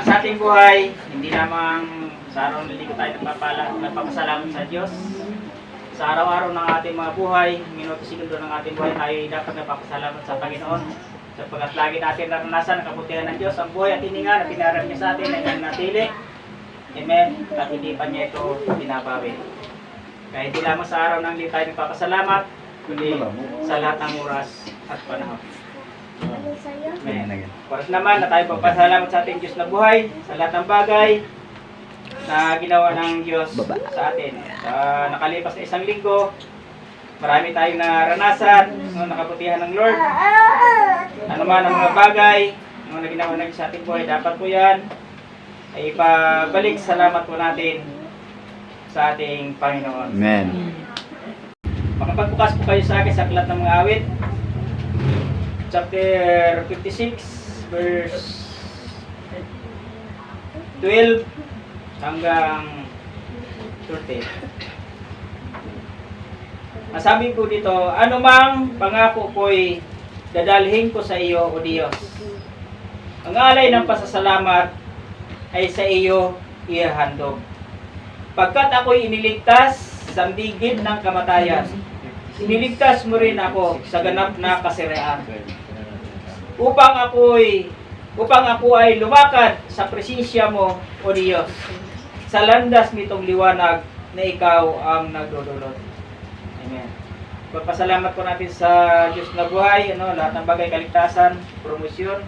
Sa ating buhay, hindi lamang sa araw na linggo tayo nagpapasalamat sa Diyos. Sa araw-araw ng ating mga buhay, minuto-segundo ng ating buhay, tayo dapat nagpapasalamat sa Panginoon. Sapagkat lagi natin naranasan ang kabutihan ng Diyos, ang buhay at hininga na pinaran niya sa atin ay nanatili. Amen. At hindi pa niya ito binabawi. Kaya hindi lamang sa araw ng linggo tayo nagpapasalamat, kundi sa lahat ng oras at panahon. Amen. Oras naman na tayo papasalamat sa ating Diyos na buhay, sa lahat ng bagay na ginawa ng Diyos sa atin. Sa nakalipas na isang linggo, marami tayong naranasan ng nakabutihan ng Lord. Ano man ang mga bagay na ginawa ng Diyos sa ating buhay, dapat po yan ay ipabalik salamat po natin sa ating Panginoon. Amen. Makapagbukas po kayo sa akin sa aklat ng mga awit, chapter 56, verse 12 hanggang 30. Masabi po dito, anumang pangako ko'y dadalhin ko sa iyo, O Diyos. Ang alay ng pasasalamat ay sa iyo ihahandog. Pagkat ako'y iniligtas sa digid ng kamatayan, iniligtas mo rin ako sa ganap na kasiraan. Upang ako ay lumakad sa presensya mo, O Diyos, sa landas nitong liwanag na ikaw ang nagdudulot. Amen. Pagpasalamat po natin sa Diyos na buhay, lahat ng bagay, kaligtasan, promosyon,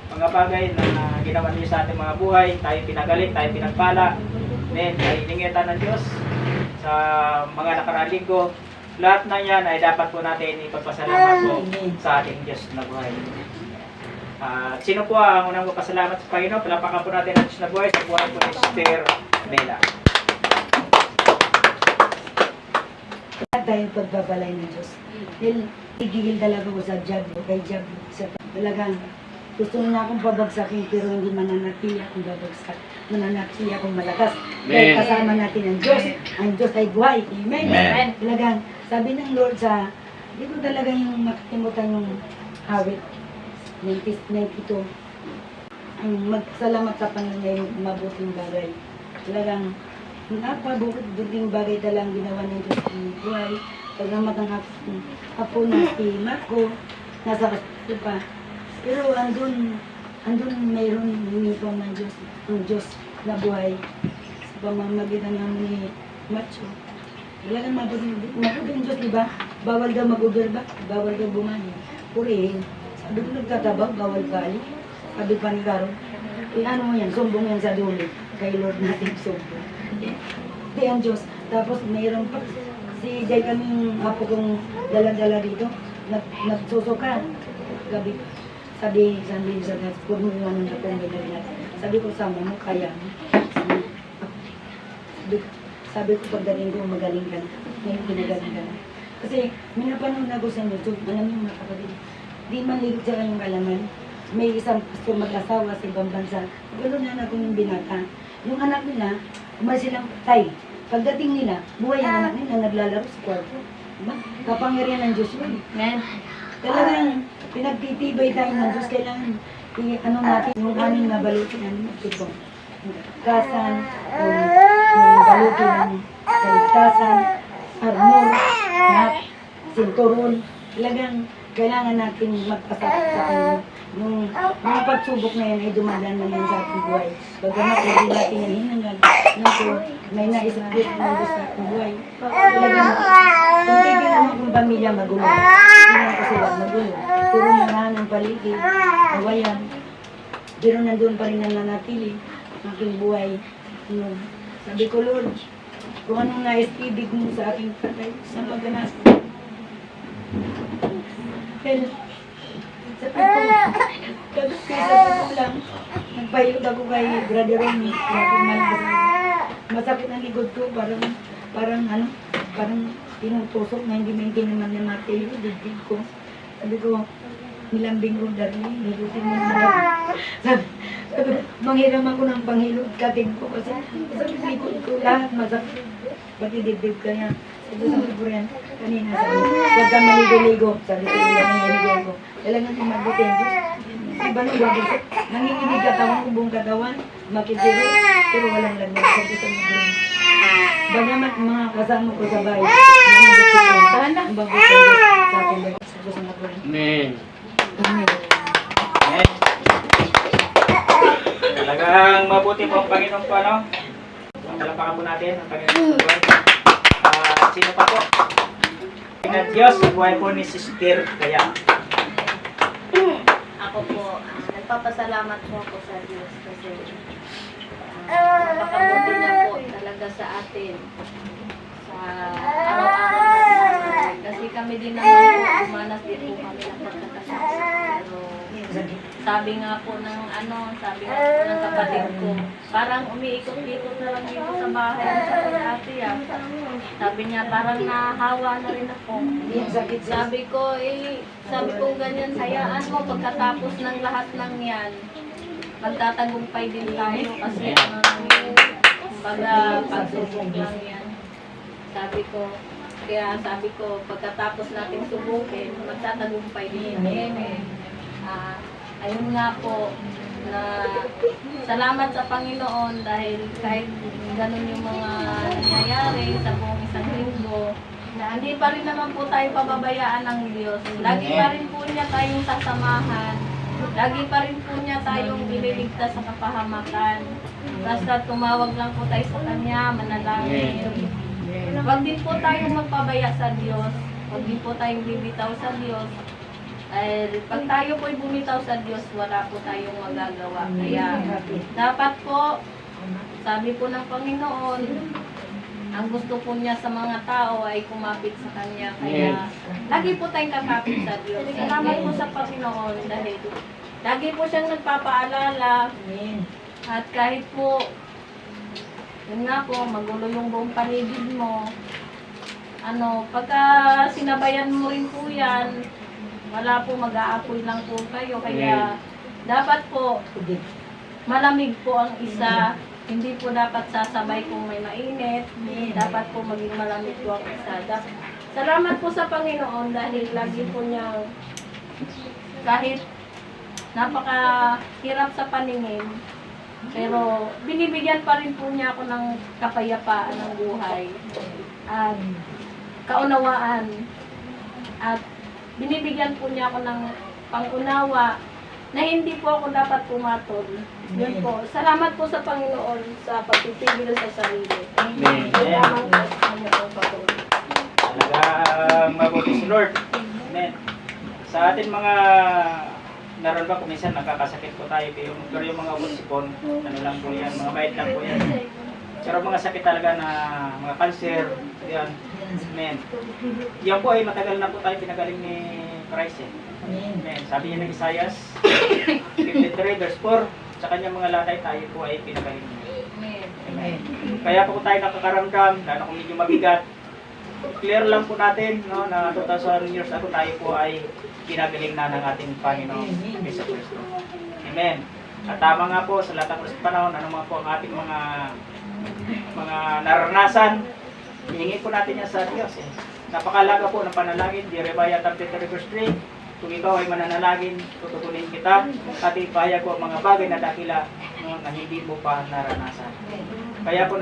mga bagay na ginawa niyo sa ating mga buhay, tayo pinagaling, tayo pinagpala. Amen. Tayo iningitan ng Diyos sa mga nakaraang linggo. Lahat na yan ay dapat po natin ipagpasalamat po sa ating Diyos na buhay. Sino po ang unang magpasalamat sa Panginoon? Palapakan po natin ang Diyos na buhay sa buhay po ni Sister Bella. Dahil pagbabalay ng Diyos. Dahil igigil talaga ko sa job, kay job. Talagang gusto niya akong pabagsakin pero hindi mananatili akong babagsak. Mananatili akong malakas. Dahil kasama natin ang Diyos. Ang Diyos ay buhay. Amen. Amen. Talagang sabi ng Lord sa, hindi ko talaga yung makalimutan yung awit. 92. Ang magsalamat sa Panginoon yung mabuting bagay. Talagang napabuting bagay talang ginawa ng Diyos ng buhay. Paglamat ng apo na si Marco, nasa hospital pa. Pero andun mayroon uniform ng Diyos, ng Diyos na buhay. Sa pamamagitan ng ni Macho. Talagang mabuting Diyos, diba? Bawal daw mag-uber ba? Bawal daw bumani. Purihin. Sabi ko nagtatabag, bawal kali. Sabi pa ni Karo, ano mo yan, sumbong yan sa dulo. Kay Lord natin sumbong. Di ang Diyos. Tapos mayroon pa, si Jay kaming apo kong dala-dala dito, nagsusuka. Gabi, sabi sa gas, kung mo yung akong binagyan. Sabi ko, sama mo, kaya mo. Sabi ko, pagdating ko, magaling ka na. Ngayon, pinagaling ka na. Kasi, minapanood na ko sa YouTube, alam niyo mga kapatid, di man ligod sa kanyang alaman. May isang pastor mag-asawa sa ibang bansa. Gano'n na ako yung binata. Yung anak nila, umalis silang patay. Pagdating nila, buhay ang anak nila, naglalaro sa kwarto. Diba? Kapangyarihan ng Diyos yun. Talagang pinagtitibay tayo ng Diyos. Kailangan, natin, yung aning na balutin, ito. Kasan, yung balutin ng kaligtasan, armor, sinturon. Talagang, kailangan natin magpasakit sa kanya. Yung mga pagsubok na yan ay dumadaan na yan sa ating buhay. Bagamat hindi natin yan hinanggal. May naisabot ng Diyos sa ating buhay. Talagang, kung titignan mo kung pamilya magulo, tingnan ko sila magulo. Puro na ng paligid, awayan. Pero nandun pa rin nananatili ang aking buhay. Sabi ko, Lord, kung anong nais-ibig mo sa aking tatay, sa pagganas. Well, sabi ko, kagkisa ko lang, nagpahilod ako kay Brother Ronnie, aking malakas. Masakit ang likod ko, parang tinutusok na hindi maintain naman yung matay ko, dibdib ko. Sabi ko, nilambing ko, darling, nilutin mo naman. Sabi ko, manghiram ako ng panghilod, kating ko, kasi sabi likod ko, lahat masakit. Pati dibdib kaya. Sabi ko rin, kanina sabi, huwag ka maligo-ligo. Sabi ko, huwag ka maligo-ligo. Kailangan kong mabuti ang Diyos. Iba nung bago, nanginginig katawan ko, buong katawan, makitiro, pero walang lagnat sa isang green. Bagamat mga kasama ko sa bahay, nanginginig sila, ang bago sa Diyos sa akin, sa Diyos ang nagawin. Amen. Amen. Amen. Talagang mabuti po ang Panginoon po, ano? Palapakan po natin ang Panginoon po. Sino pa po? Na Diyos, sa buhay po ni Sister Kaya. Ako po, nagpapasalamat po ako sa Diyos kasi napakabuti niya po talaga sa atin sa araw-araw na buhay. Kasi kami din naman po, umanas din po kami ng pagkakasakit. Pero sabi nga po ng sabi nga po ng kapatid ko, parang umiikot-ikot na lang dito sa bahay sa pag-ati Sabi niya, parang nahawa na rin ako. Sabi ko, sabi ko ganyan, hayaan mo pagkatapos ng lahat ng yan, magtatagumpay din tayo kasi lang yun, pagsubok lang yan. Sabi ko, pagkatapos nating subukin, magtatagumpay din yan. Ayun nga po, na salamat sa Panginoon dahil kahit ganun yung mga nangyayari sa buong isang linggo, na hindi pa rin naman po tayo pababayaan ng Diyos. Lagi pa rin po niya tayong sasamahan. Lagi pa rin po niya tayong ililigtas sa kapahamakan. Basta tumawag lang po tayo sa Kanya, manalangin. Huwag din po tayong magpabaya sa Diyos. Huwag din po tayong bibitaw sa Diyos. Pag tayo po'y bumitaw sa Diyos, wala po tayong magagawa. Kaya dapat po, sabi po ng Panginoon, ang gusto po niya sa mga tao ay kumapit sa Kanya. Kaya lagi po tayong kakapit sa Diyos. Salamat po sa Panginoon dahil lagi po siyang nagpapaalala. At kahit po, yun nga po, magulo yung buong paligid mo, pagka sinabayan mo rin po yan, wala po, mag-aapoy lang po kayo. Kaya dapat po malamig po ang isa. Hindi po dapat sasabay kung may mainit. Dapat po maging malamig po ang isa. Salamat po sa Panginoon dahil lagi po niya, kahit napakahirap sa paningin, pero binibigyan pa rin po niya ako ng kapayapaan ng buhay at kaunawaan. At binibigyan po niya ako ng pangunawa na hindi po ako dapat pumatol. Yun po. Salamat po sa Panginoon sa pagpipigil sa sarili. Amen. Salamat po sa Panginoon pa po. Talagang mabuti si Lord. Amen. Sa atin mga naroon ba kung minsan nakakasakit po tayo pero yung mga sipon, lang po yan, mga bait lang po yan. Pero mga sakit talaga na mga cancer, yan. Amen. Yan po ay matagal na po tayo pinagaling ni Christ eh. Amen. Sabi niya ng Isaiah 53 verse 4, sa kanyang mga latay tayo po ay pinagaling niya. Amen. Kaya po kung tayo nakakaramdam, lalo kung medyo mabigat, clear lang po natin no, na 2,000 years ago tayo po ay pinagaling na ng ating Panginoon Jesu Cristo. Amen. At tama nga po sa lahat ng panahon, ano mga po ang ating mga naranasan, hihingi po natin yan sa Diyos. Napakalaga po ng panalangin, Jeremiah 33 verse 3, kung ikaw ay mananalangin, tutugunin kita, at ipahayag ko ang mga bagay na dakila no, na hindi mo pa naranasan. Kaya po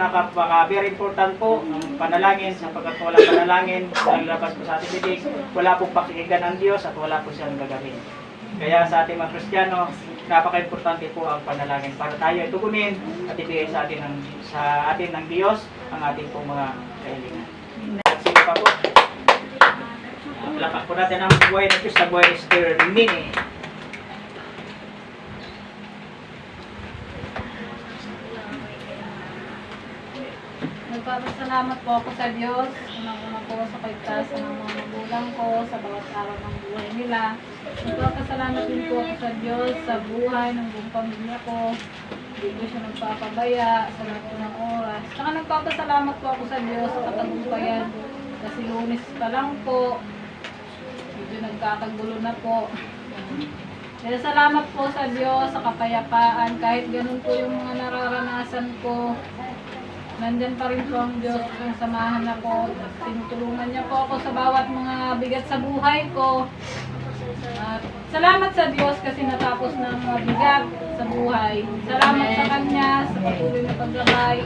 very important po ang panalangin, sapagkat wala panalangin, naglabas po sa ating bibig, wala pong pakinggan ng Diyos at wala po siyang gagawin. Kaya sa ating mga Kristiyano, napaka-importante po ang panalangin para tayo ay tugunin at ibigay sa atin ng Diyos ang ating pong mga kahilingan. At sige pa po. Lapak po natin ang buhay na Diyos sa buhay ni Sister Nini. Nagpapasalamat po ako sa Diyos. Unang-una po sa kaligtasan ng mga magulang ko sa bawat araw ng buhay nila. Nagpapasalamat din po ako sa Diyos sa buhay ng buong pamilya ko. Hindi ko siya nagpapabaya sa lahat po ng oras. Saka nagpapasalamat po ako sa Diyos sa katagumpayan. Kasi Lunes pa lang po. Medyo nagkakagulo na po. Kaya salamat po sa Diyos sa kapayapaan. Kahit ganun po yung mga nararanasan ko, nandyan pa rin po ang Diyos kung samahan ako. Tinutulungan niya po ako sa bawat mga bigat sa buhay ko. At salamat sa Diyos kasi natapos ng mabigat sa buhay. Salamat sa Kanya sa patuloy na paggabay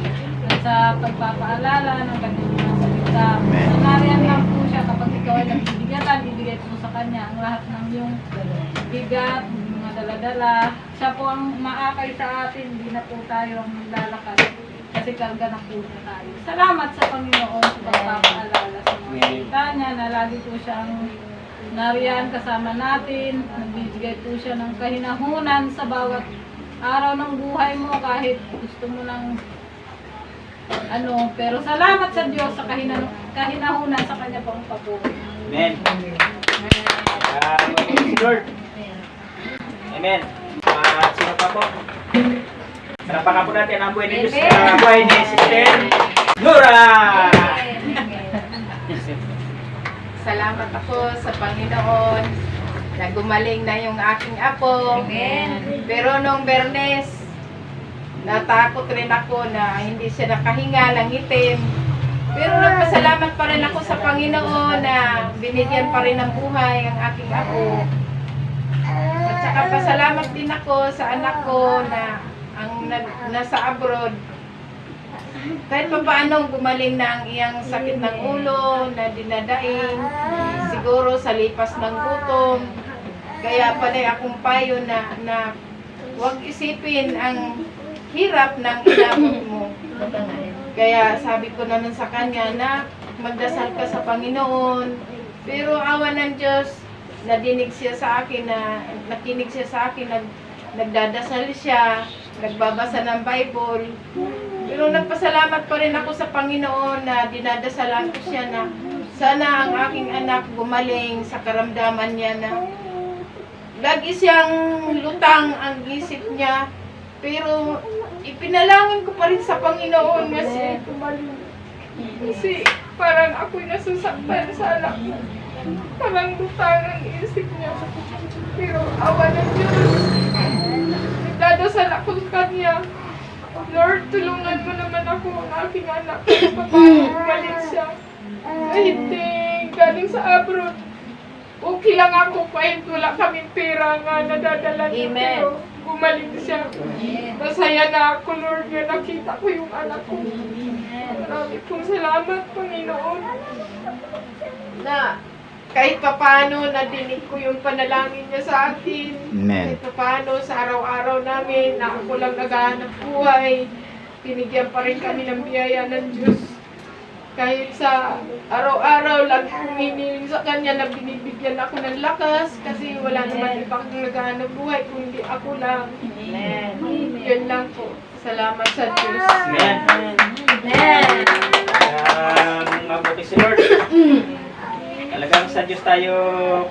at sa pagpapaalala ng kanyang mga salita. Nariyan lang po siya kapag ikaw ay nagbibigatan, ibigay po sa Kanya ang lahat ng iyong bigat, mga dala-dala. Siya po ang maakay sa atin, hindi na po tayo ang maglalakad. Kasi karga na po na tayo. Salamat sa Panginoon sa pagpapaalala sa mga salita niya na lagi po siyang nariyan kasama natin. Nagbibigay po siya ng kahinahunan sa bawat araw ng buhay mo kahit gusto mo ng pero salamat sa Diyos sa kahinahunan sa kanya pang pagbuhay. Amen. Si Lord. Amen. Sino pa po? Panapakan po natin ang buhay ni Diyos. Buhay ni Sister Nora! Salamat ako sa Panginoon na gumaling na yung aking apo. Amen. Pero nung Bernes, natakot rin ako na hindi siya nakahinga, langitin. Pero nagpasalamat pa rin ako sa Panginoon na binigyan pa rin ng buhay ang aking apo. At saka pasalamat din ako sa anak ko na nasa abroad. Kahit pa paano gumaling na ang iyang sakit ng ulo na dinadaing, siguro sa lipas ng gutom. Kaya panay akong payo na huwag isipin ang hirap ng inabot mo. Kaya sabi ko naman sa kanya na magdasal ka sa Panginoon. Pero awa ng Diyos, nakinig siya sa akin, nagdadasal siya, nagbabasa ng Bible. Pero nagpasalamat pa rin ako sa Panginoon na dinadasalan ko siya na sana ang aking anak gumaling sa karamdaman niya na lagi siyang lutang ang isip niya. Pero ipinalangin ko pa rin sa Panginoon na siya gumaling. Kasi parang ako'y nasasaktan sa anak ko. Parang lutang ang isip niya. Pero awa ng Diyos, nagdadasal ako sa Kanya. Lord, tulungan mo naman ako ang aking anak. Paano gumaling siya? Kahit galing sa abroad. Okay lang ako kahit wala kaming pera nga nadadala niya. Pero gumaling siya. Masaya na ako, Lord, nga nakita ko yung anak ko. Marami pong salamat, Panginoon. Na kahit papaano nadinig ko yung panalangin niya sa akin. Amen. Kahit papaano sa araw-araw namin na ako lang naghahanap buhay, binigyan pa rin kami ng biyaya ng Diyos. Kahit sa araw-araw lang kong hinihiling sa Kanya na binibigyan ako ng lakas kasi wala naman ibang naghahanap buhay kung hindi ako lang. Amen. Yun lang po. Salamat sa Diyos. Amen. Amen. Mabuti si Lord. Talagang sa Diyos tayo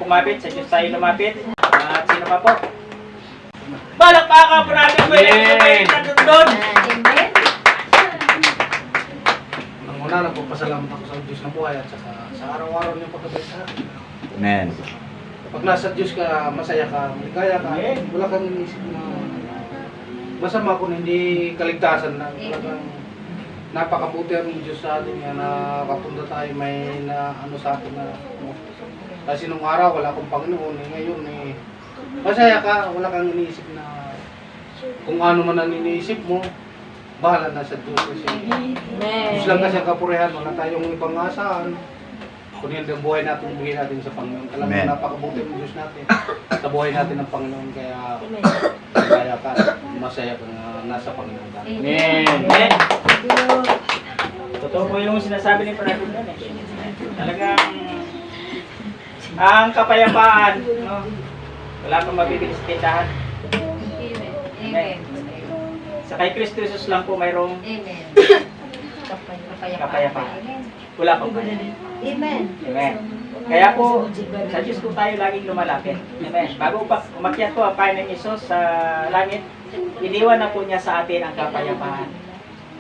kumapit, sa Diyos tayo lumapit. At sino pa po? Palakpakan po natin po yung doon. Amen. Ang una, nagpapasalamat ako sa Diyos ng buhay at saka sa araw-araw niyong pagkabay sa akin. Amen. Pag nasa Diyos ka, masaya ka, maligaya ka, wala kang inisip na masama kung hindi kaligtasan na talagang napakabuti ang Diyos sa atin nga nakapunta tayo may na ano sa atin na kasi nung araw wala akong Panginoon ngayon masaya ka, wala kang iniisip na kung ano man ang iniisip mo bahala na sa Diyos kasi Diyos lang kasi ang kapurihan, wala tayong ibang asahan kung yun ang buhay natin, bigay natin sa Panginoon. Talagang napakabuti ng Diyos natin sa buhay natin ng Panginoon kaya kaya ka, masaya ka na nasa Panginoon ka. Amen. Amen. Totoo po yung sinasabi ni Brother doon eh. Talagang ang kapayapaan, no? Wala kang mabibili sa tindahan. Amen. Sa kay Kristo Jesus lang po mayroong Amen. kapayapaan. Wala pang kanya. Amen. Amen. Kaya po, sa Diyos po tayo laging lumalapit. Amen. Bago pa umakyat po ang Panginoon Hesus sa langit, iniwan na po niya sa atin ang kapayapaan.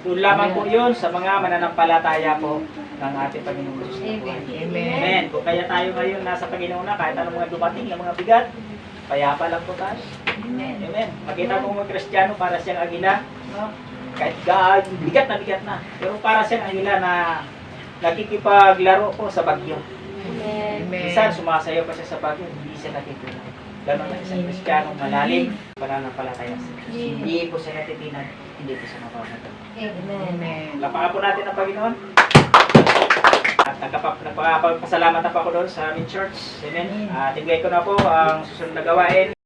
Doon lamang po yun sa mga mananampalataya po ng ating Panginoon Hesus. Amen. Amen. Kung kaya tayo ngayon nasa Panginoon na, kahit anong mga dumating, ng mga bigat, payapa lang po tayo. Amen. Makita mo mga Kristiyano para siyang agila, no? Kahit bigat na, pero para siyang agila na nakikipaglaro po sa bagyo. Amen. Minsan sumasayaw pa siya sa bagyo, hindi siya natitinag. Ganon ang isang Kristiyanong malalim, pananampalataya. Hindi po siya natitinag, hindi po siya mapapatay. Amen. Lapakan po natin ang Panginoon. At nagpapasalamat na po ako doon sa aming church. Amen. Tigay ko na po ang susunod na gawain.